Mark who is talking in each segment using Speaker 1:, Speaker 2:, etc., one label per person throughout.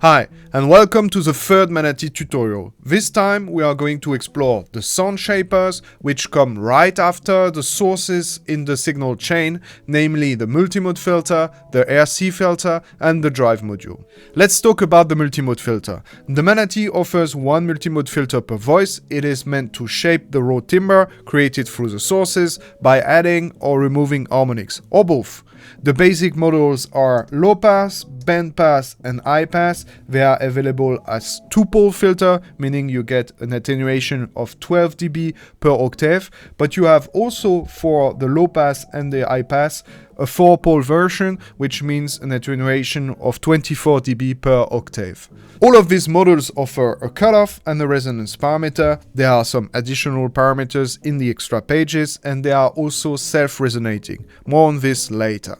Speaker 1: Hi, and welcome to the third Manatee tutorial. This time we are going to explore the sound shapers, which come right after the sources in the signal chain, namely the multimode filter, the RC filter, and the drive module. Let's talk about the multimode filter. The Manatee offers one multimode filter per voice. It is meant to shape the raw timbre created through the sources by adding or removing harmonics, or both. The basic models are low pass, band pass, and high pass. They are available as two-pole filter, meaning you get an attenuation of 12 dB per octave, but you have also for the low pass and the high pass a four-pole version, which means an attenuation of 24 dB per octave. All of these models offer a cutoff and a resonance parameter. There are some additional parameters in the extra pages, and they are also self-resonating. More on this later.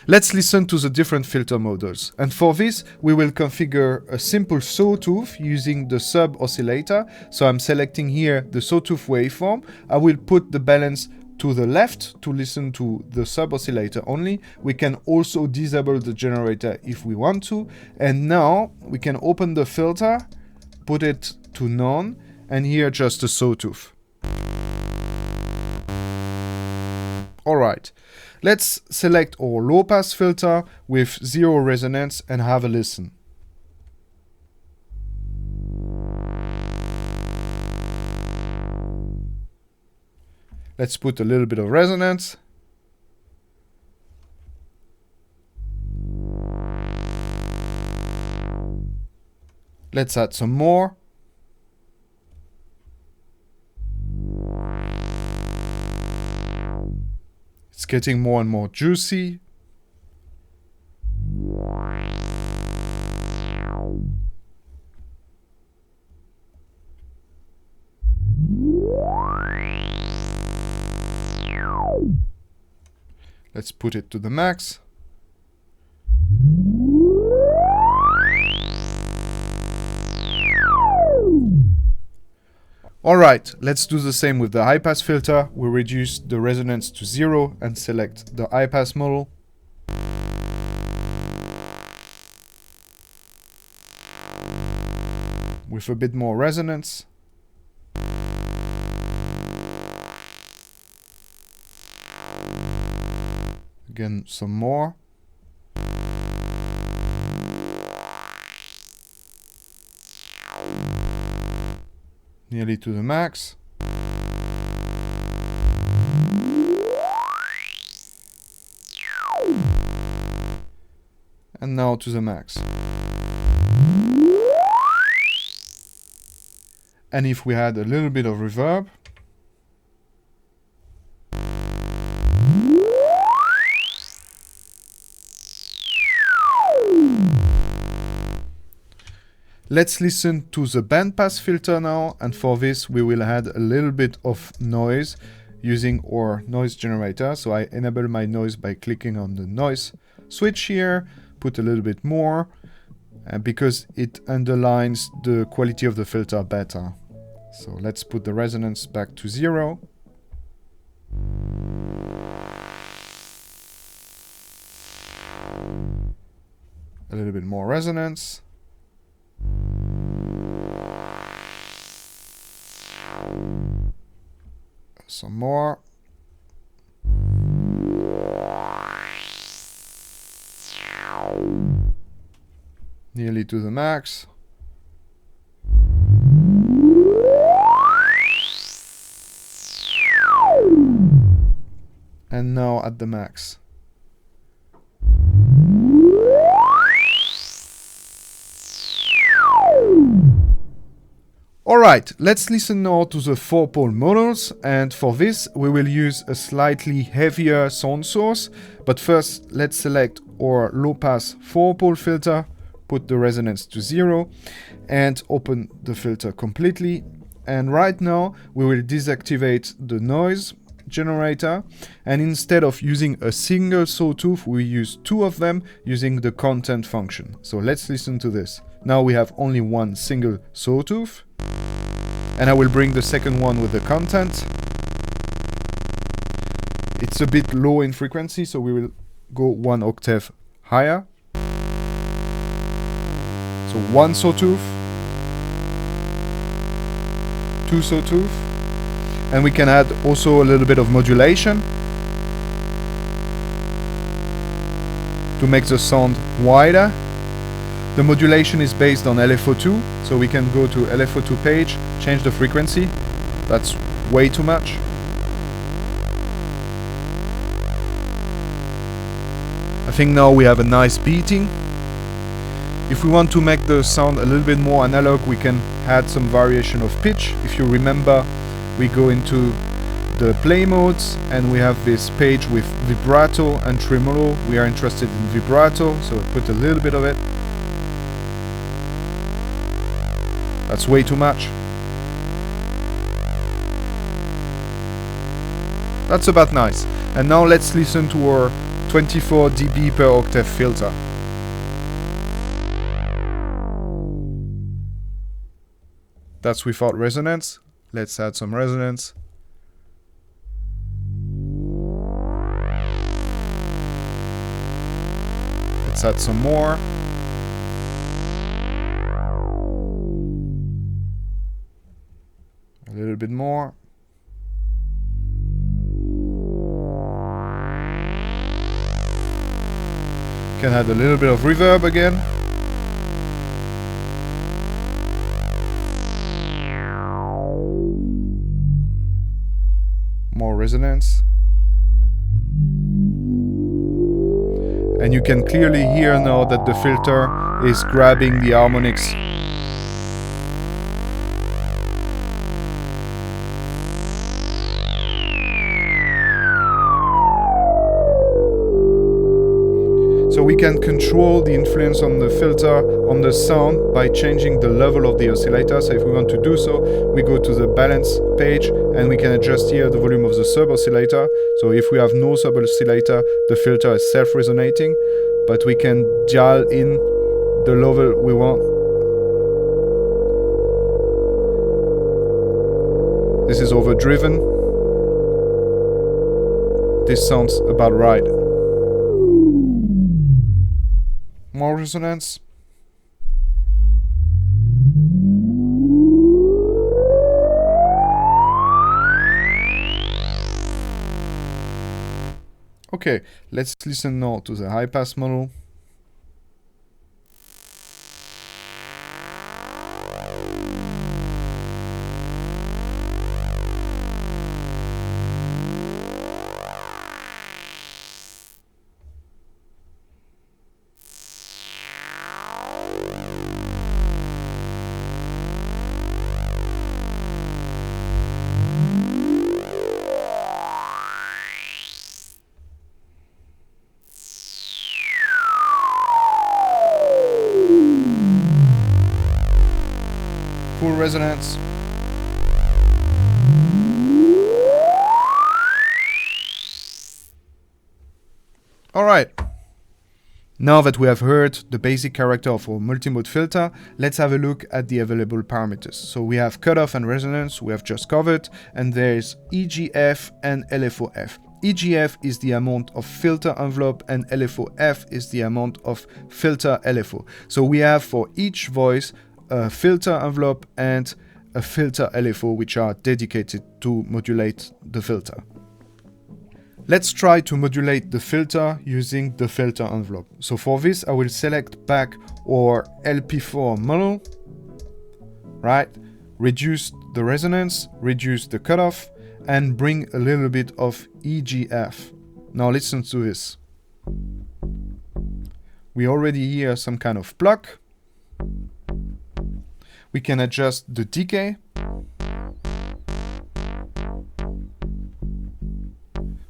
Speaker 1: Let's listen to the different filter models, and for this we will configure a simple sawtooth using the sub-oscillator. So I'm selecting here the sawtooth waveform. I will put the balance to the left to listen to the sub-oscillator only. We can also disable the generator if we want to, and now we can open the filter, put it to none, and here just a sawtooth. Alright, let's select our low pass filter with zero resonance and have a listen. Let's put a little bit of resonance. Let's add some more. It's getting more and more juicy. Let's put it to the max. Alright, let's do the same with the high pass filter. We reduce the resonance to 0 and select the high pass model. With a bit more resonance. Again, some more. Nearly to the max. And now to the max. And if we had a little bit of reverb, let's listen to the bandpass filter now, and for this we will add a little bit of noise using our noise generator. So I enable my noise by clicking on the noise switch here, put a little bit more, because it underlines the quality of the filter better. So let's put the resonance back to 0. A little bit more resonance. Some more. Nearly to the max. And now at the max. Alright, let's listen now to the 4-pole models, and for this we will use a slightly heavier sound source. But first let's select our low pass 4-pole filter, put the resonance to 0 and open the filter completely. And right now we will deactivate the noise generator, and instead of using a single sawtooth we use two of them using the content function. So let's listen to this. Now we have only one single sawtooth, and I will bring the second one with the content. It's a bit low in frequency, so we will go one octave higher. So So one sawtooth, two sawtooth, and we can add also a little bit of modulation to make the sound wider. The modulation is based on LFO2, so we can go to LFO2 page, change the frequency. That's way too much. I think now we have a nice beating. If we want to make the sound a little bit more analog, we can add some variation of pitch. If you remember, we go into the play modes and we have this page with vibrato and tremolo. We are interested in vibrato, so put a little bit of it. That's way too much. That's about nice. And now let's listen to our 24 dB per octave filter. That's without resonance. Let's add some resonance. Let's add some more. A little bit more. Can add a little bit of reverb again. More resonance. And you can clearly hear now that the filter is grabbing the harmonics. So we can control the influence on the filter on the sound by changing the level of the oscillator. So if we want to do so, we go to the balance page and we can adjust here the volume of the sub-oscillator. So if we have no sub-oscillator, the filter is self-resonating, but we can dial in the level we want. This is overdriven. This sounds about right. More resonance. Okay, let's listen now to the high pass model. Full resonance. Alright. Now that we have heard the basic character of our multimode filter, let's have a look at the available parameters. So we have cutoff and resonance, we have just covered, and there's EGF and LFO-F. EGF is the amount of filter envelope and LFO-F is the amount of filter LFO. So we have for each voice a filter envelope and a filter LFO, which are dedicated to modulate the filter. Let's try to modulate the filter using the filter envelope. So for this, I will select back our LP4 model, right? Reduce the resonance, reduce the cutoff, and bring a little bit of EGF. Now listen to this. We already hear some kind of pluck. We can adjust the decay.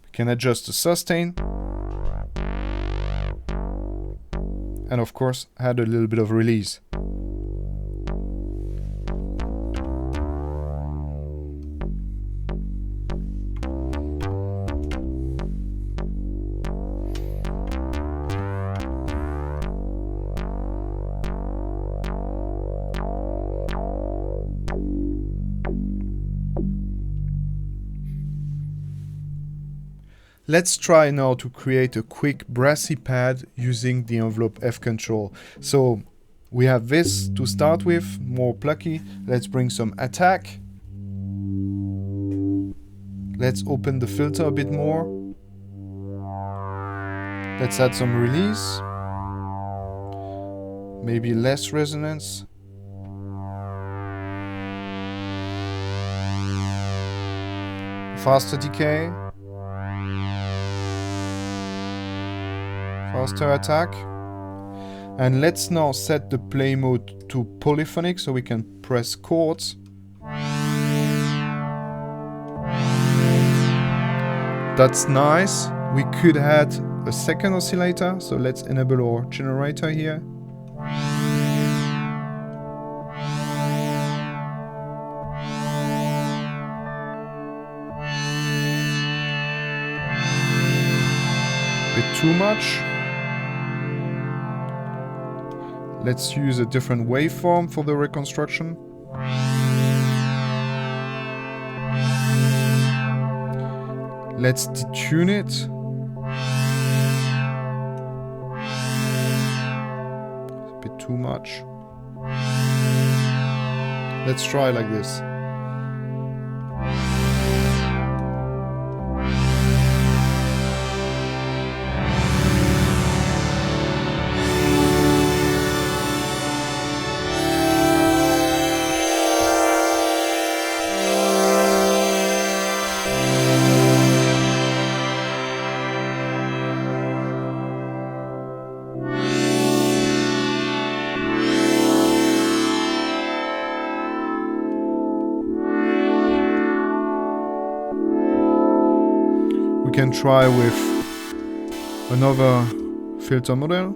Speaker 1: We can adjust the sustain. And of course, add a little bit of release. Let's try now to create a quick Brassy pad using the envelope F control. So We have this to start with, more plucky. Let's bring some attack. Let's open the filter a bit more. Let's add some release. Maybe less resonance. Faster decay. Faster attack. And let's now set the play mode to polyphonic so we can press chords. That's nice. We could add a second oscillator, so let's enable our generator here. Bit too much. Let's use a different waveform for the reconstruction. Let's detune it. A bit too much. Let's try like this. We can try with another filter model.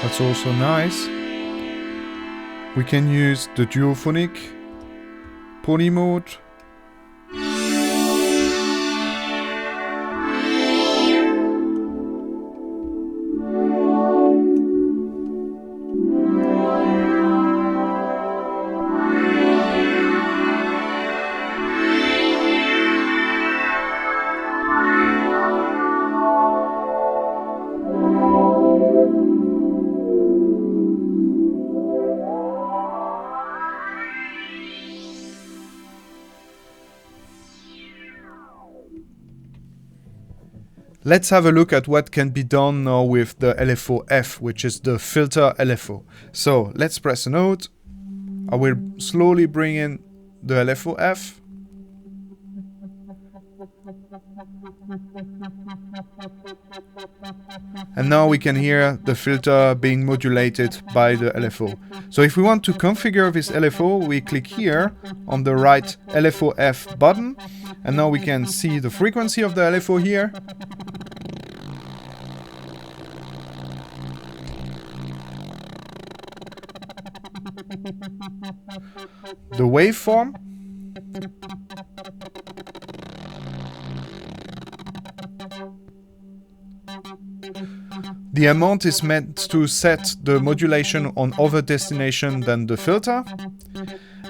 Speaker 1: That's also nice. We can use the duophonic poly mode. Let's have a look at what can be done now with the LFO-F, which is the filter LFO. So let's press a note. I will slowly bring in the LFO-F. And now we can hear the filter being modulated by the LFO. So if we want to configure this LFO, we click here on the right LFO-F button. And now we can see the frequency of the LFO here. The waveform. The amount is meant to set the modulation on other destination than the filter.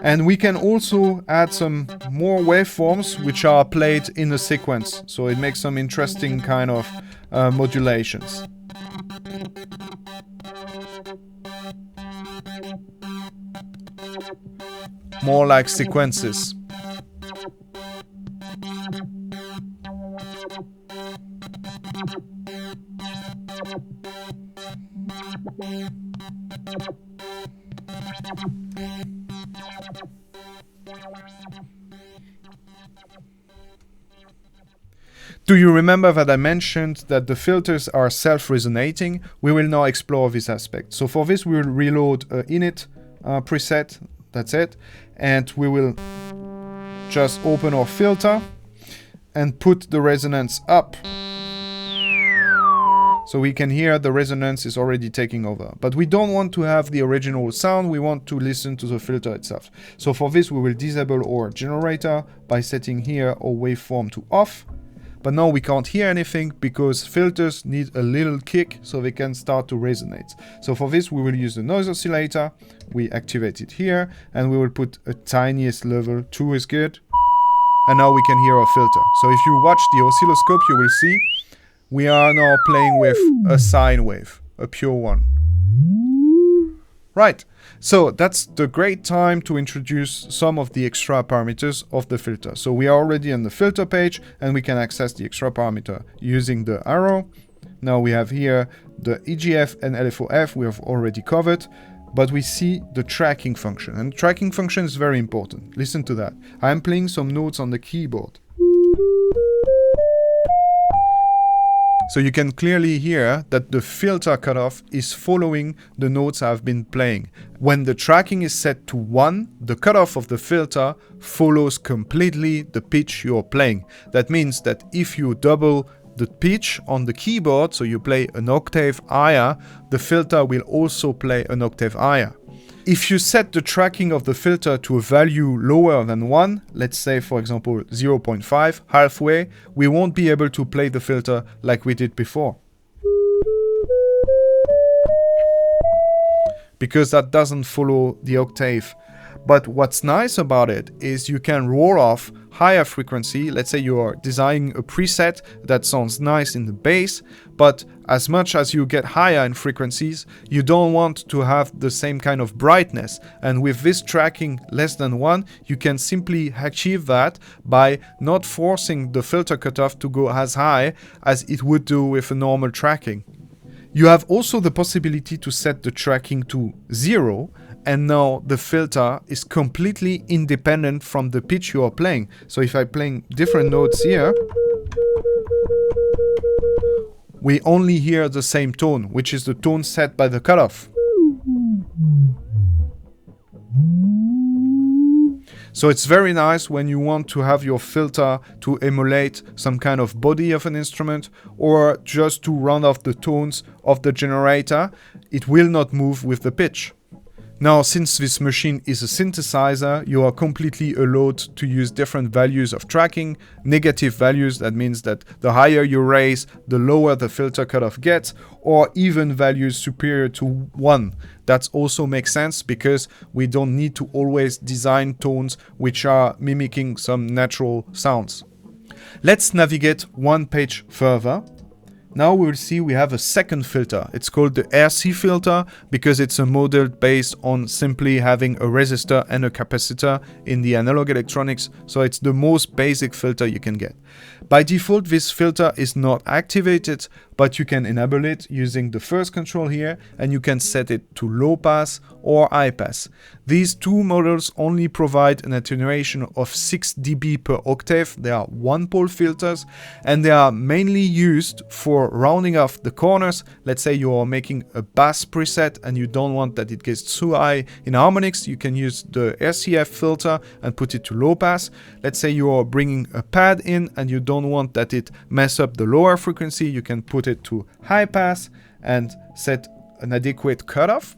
Speaker 1: And we can also add some more waveforms which are played in a sequence. So it makes some interesting kind of modulations. More like sequences. Do you remember that I mentioned that the filters are self-resonating? We will now explore this aspect. So for this we will reload an init preset, that's it. And we will just open our filter and put the resonance up. So we can hear the resonance is already taking over. But we don't want to have the original sound, we want to listen to the filter itself. So for this we will disable our generator by setting here our waveform to off. but now we can't hear anything because filters need a little kick so they can start to resonate. So for this, we will use the noise oscillator. We activate it here, and we will put a tiniest level. 2 is good. And now we can hear our filter. So if you watch the oscilloscope, you will see we are now playing with a sine wave, a pure one. Right, so that's the great time to introduce some of the extra parameters of the filter. So we are already on the filter page, and we can access the extra parameter using the arrow. Now we have here the EGF and LFO-F we have already covered, but we see the tracking function, and the tracking function is very important. Listen to that. I am playing some notes on the keyboard. So you can clearly hear that the filter cutoff is following the notes I've been playing. When the tracking is set to 1, the cutoff of the filter follows completely the pitch you're playing. That means that if you double the pitch on the keyboard, so you play an octave higher, the filter will also play an octave higher. If you set the tracking of the filter to a value lower than 1, let's say for example 0.5, halfway, we won't be able to play the filter like we did before. Because that doesn't follow the octave. But what's nice about it is you can roll off higher frequency. Let's say you are designing a preset that sounds nice in the bass, but as much as you get higher in frequencies, you don't want to have the same kind of brightness. And with this tracking less than 1, you can simply achieve that by not forcing the filter cutoff to go as high as it would do with a normal tracking. You have also the possibility to set the tracking to 0, and now the filter is completely independent from the pitch you are playing. So if I'm playing different notes here, we only hear the same tone, which is the tone set by the cutoff. So it's very nice when you want to have your filter to emulate some kind of body of an instrument, or just to round off the tones of the generator. It will not move with the pitch. Now, since this machine is a synthesizer, you are completely allowed to use different values of tracking. Negative values, that means that the higher you raise, the lower the filter cutoff gets, or even values superior to 1. That also makes sense because we don't need to always design tones which are mimicking some natural sounds. Let's navigate one page further. Now we'll see we have a second filter. It's called the RC filter because it's a model based on simply having a resistor and a capacitor in the analog electronics, so it's the most basic filter you can get. By default, this filter is not activated, but you can enable it using the first control here, and you can set it to low pass or high pass. These two models only provide an attenuation of 6 dB per octave. They are one-pole filters, and they are mainly used for rounding off the corners. Let's say you are making a bass preset and you don't want that it gets too high in harmonics. You can use the RCF filter and put it to low pass. Let's say you are bringing a pad in and you don't want that it mess up the lower frequency. You can put it to high pass and set an adequate cutoff.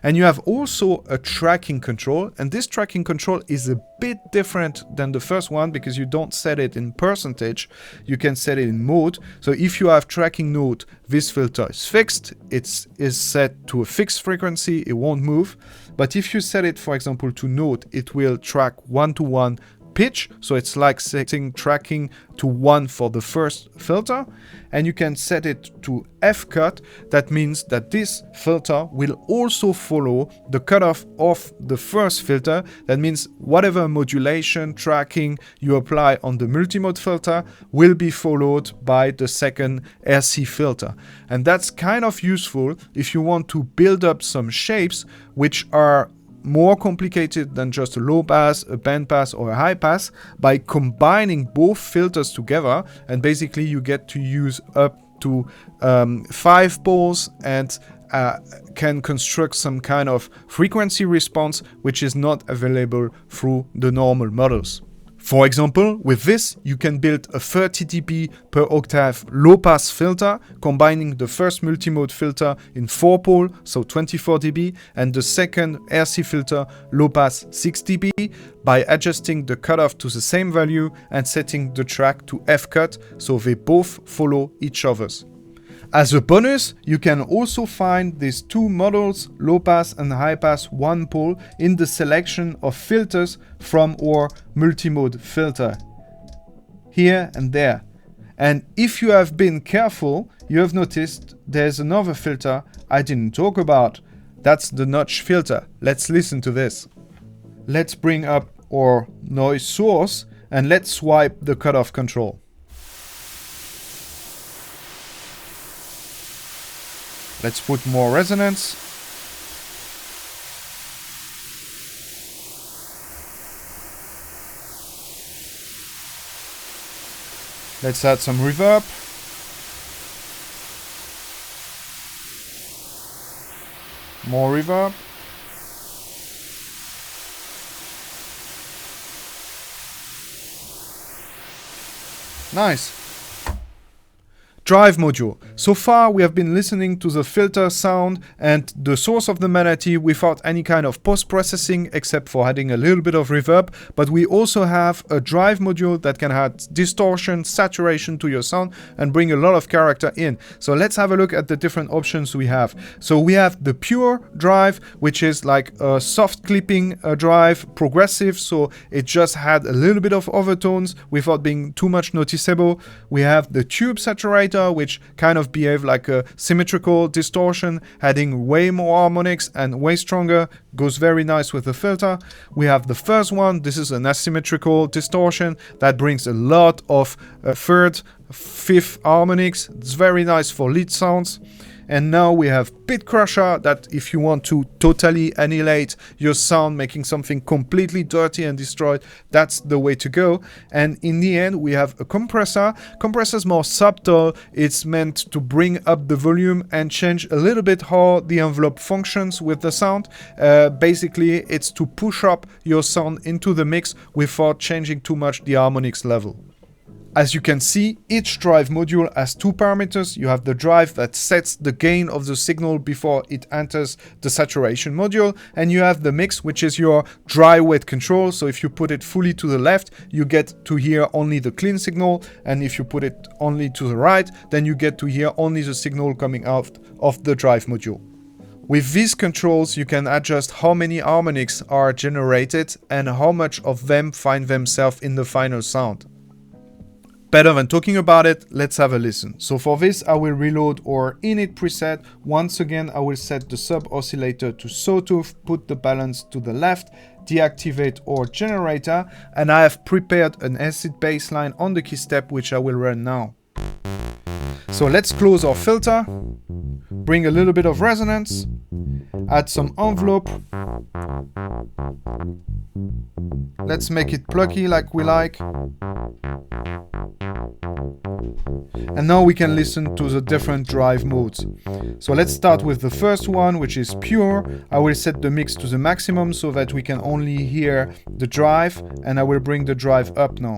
Speaker 1: And you have also a tracking control, and this tracking control is a bit different than the first one because you don't set it in percentage, you can set it in mode. So if you have tracking node, this filter is fixed, it is set to a fixed frequency, it won't move. But if you set it, for example, to node, it will track 1-to-1 pitch, so it's like setting tracking to 1 for the first filter, and you can set it to F cut. That means that this filter will also follow the cutoff of the first filter. That means whatever modulation tracking you apply on the multimode filter will be followed by the second RC filter. And that's kind of useful if you want to build up some shapes which are more complicated than just a low pass, a band pass, or a high pass, by combining both filters together, and basically you get to use up to 5 poles and can construct some kind of frequency response which is not available through the normal models. For example, with this, you can build a 30 dB per octave low-pass filter, combining the first multimode filter in 4-pole, so 24 dB, and the second RC filter low-pass 6 dB, by adjusting the cutoff to the same value and setting the track to F-cut, so they both follow each other's. As a bonus, you can also find these two models, low-pass and high-pass 1-pole, in the selection of filters from our multimode filter, here and there. And if you have been careful, you have noticed there's another filter I didn't talk about. That's the notch filter. Let's listen to this. Let's bring up our noise source and let's swipe the cutoff control. Let's put more resonance. Let's add some reverb. More reverb. Nice. Drive module. So far we have been listening to the filter sound and the source of the Manatee without any kind of post-processing except for adding a little bit of reverb, but we also have a drive module that can add distortion, saturation to your sound and bring a lot of character in. So let's have a look at the different options we have. So we have the pure drive, which is like a soft clipping drive, progressive, so it just had a little bit of overtones without being too much noticeable. We have the tube saturator, which kind of behave like a symmetrical distortion, adding way more harmonics and way stronger, goes very nice with the filter. We have the first one. This is an asymmetrical distortion that brings a lot of third, fifth harmonics. It's very nice for lead sounds. And now we have Pit Crusher, that if you want to totally annihilate your sound, making something completely dirty and destroyed, that's the way to go. And in the end, we have a compressor. Compressor is more subtle. It's meant to bring up the volume and change a little bit how the envelope functions with the sound. Basically, it's to push up your sound into the mix without changing too much the harmonics level. As you can see, each drive module has two parameters. You have the drive that sets the gain of the signal before it enters the saturation module, and you have the mix, which is your dry wet control. So if you put it fully to the left, you get to hear only the clean signal, and if you put it only to the right, then you get to hear only the signal coming out of the drive module. With these controls, you can adjust how many harmonics are generated and how much of them find themselves in the final sound. Better than talking about it, let's have a listen. So for this, I will reload our init preset. Once again, I will set the sub oscillator to sawtooth, put the balance to the left, deactivate our generator, and I have prepared an acid bassline on the key step, which I will run now. So let's close our filter, bring a little bit of resonance, add some envelope. Let's make it plucky like we like. And now we can listen to the different drive modes. So let's start with the first one, which is pure. I will set the mix to the maximum so that we can only hear the drive, and I will bring the drive up now.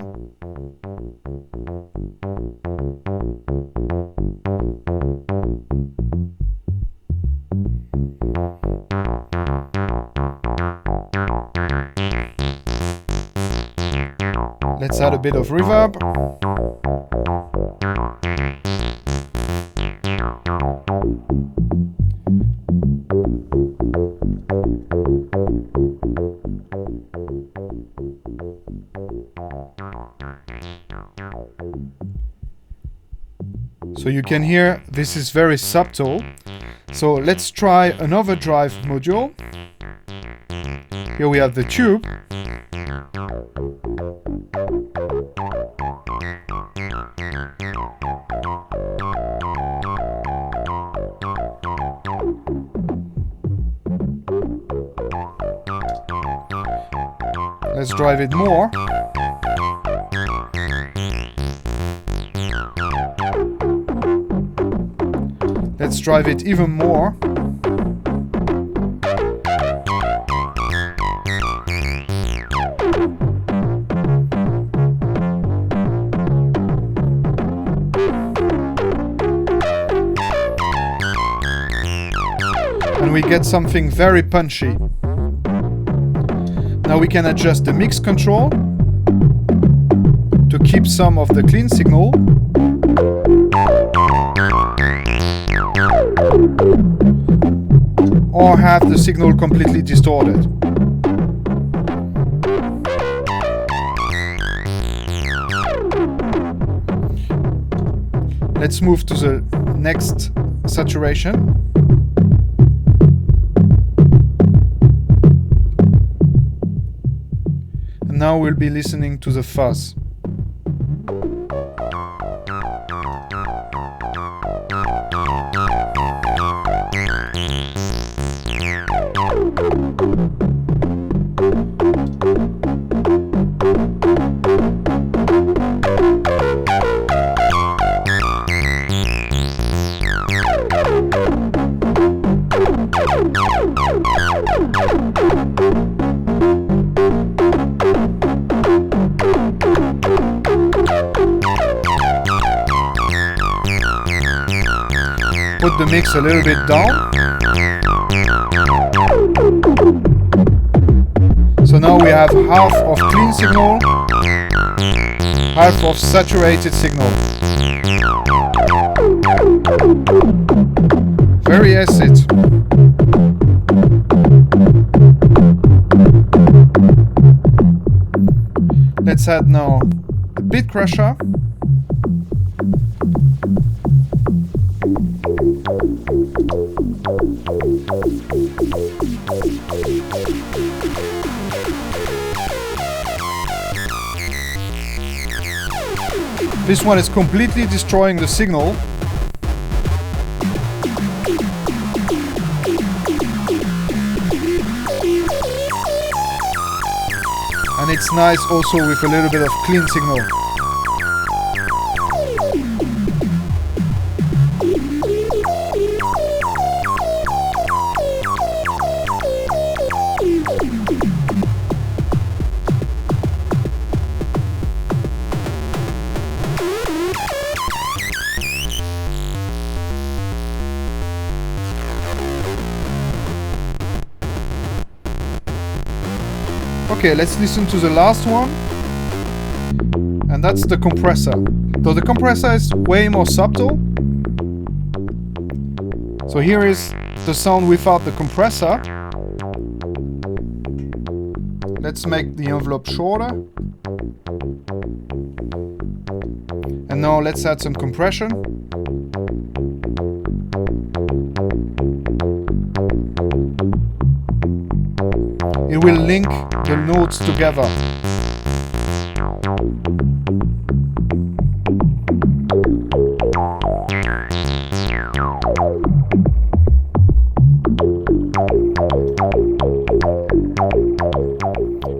Speaker 1: Let's add a bit of reverb. So you can hear this is very subtle. So let's try another drive module. Here we have the tube. Let's drive it more. Let's drive it even more. get something very punchy. Now we can adjust the mix control to keep some of the clean signal. Or have the signal completely distorted. Let's move to the next saturation. And now we'll be listening to the fuzz. Put the mix a little bit down. So now we have half of clean signal, half of saturated signal. Very acid. Let's add now the bit crusher. This one is completely destroying the signal. And it's nice also with a little bit of clean signal. Okay, let's listen to the last one. And that's the compressor. So the compressor is way more subtle. So here is the sound without the compressor. Let's make the envelope shorter. And now let's add some compression. It will link the notes together.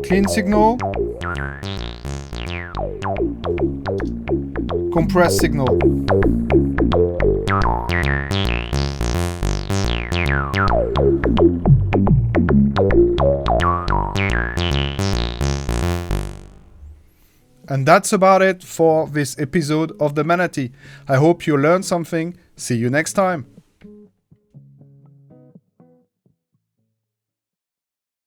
Speaker 1: Clean signal. Compressed signal. And that's about it for this episode of the Manatee. I hope you learned something. See you next time.